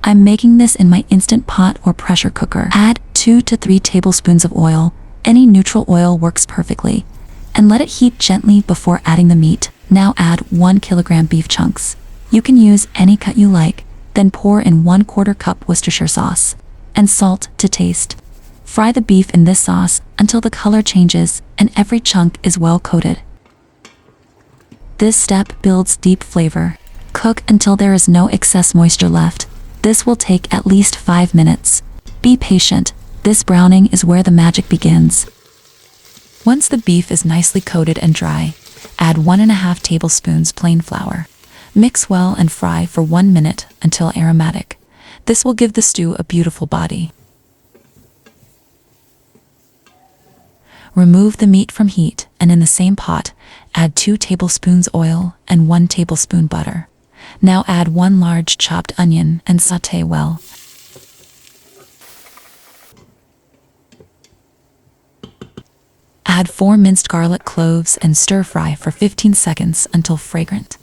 I'm making this in my Instant Pot or pressure cooker. Add 2 to 3 tablespoons of oil. Any neutral oil works perfectly. And let it heat gently before adding the meat. Now add 1 kilogram beef chunks. You can use any cut you like. Then pour in 1/4 cup Worcestershire sauce. And salt to taste. Fry the beef in this sauce until the color changes and every chunk is well coated. This step builds deep flavor. Cook until there is no excess moisture left. This will take at least 5 minutes. Be patient. This browning is where the magic begins. Once the beef is nicely coated and dry, add 1½ tablespoons plain flour. Mix well and fry for 1 minute until aromatic. This will give the stew a beautiful body. Remove the meat from heat and in the same pot, add 2 tablespoons oil and 1 tablespoon butter. Now add 1 large chopped onion and sauté well. Add 4 minced garlic cloves and stir fry for 15 seconds until fragrant.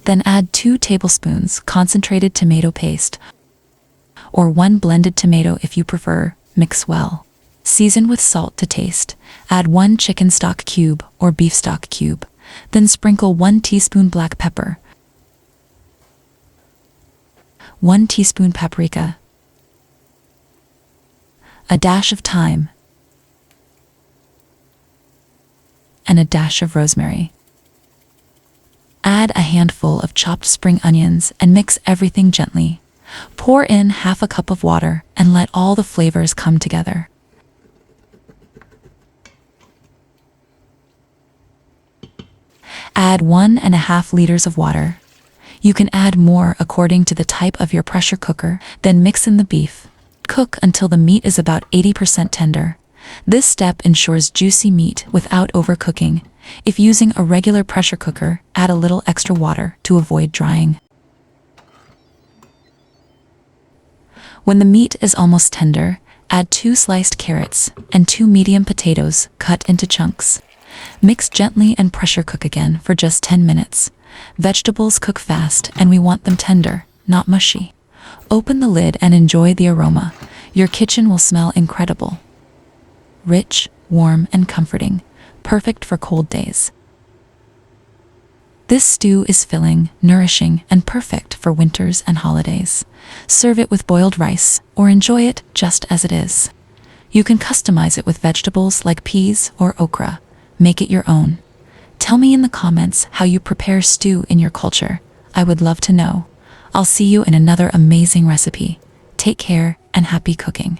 Then add 2 tablespoons concentrated tomato paste or 1 blended tomato if you prefer. Mix well. Season with salt to taste. Add 1 chicken stock cube or beef stock cube. Then sprinkle 1 teaspoon black pepper, 1 teaspoon paprika, a dash of thyme, and a dash of rosemary. Add a handful of chopped spring onions and mix everything gently. Pour in half a cup of water and let all the flavors come together. Add 1½ liters of water. You can add more according to the type of your pressure cooker, then mix in the beef. Cook until the meat is about 80% tender. This step ensures juicy meat without overcooking. If using a regular pressure cooker, add a little extra water to avoid drying. When the meat is almost tender, add 2 sliced carrots and 2 medium potatoes cut into chunks. Mix gently and pressure cook again for just 10 minutes. Vegetables cook fast and we want them tender, not mushy. Open the lid and enjoy the aroma. Your kitchen will smell incredible. Rich, warm, and comforting, perfect for cold days. This stew is filling, nourishing, and perfect for winters and holidays. Serve it with boiled rice or enjoy it just as it is. You can customize it with vegetables like peas or okra. Make it your own. Tell me in the comments how you prepare stew in your culture. I would love to know. I'll see you in another amazing recipe. Take care and happy cooking.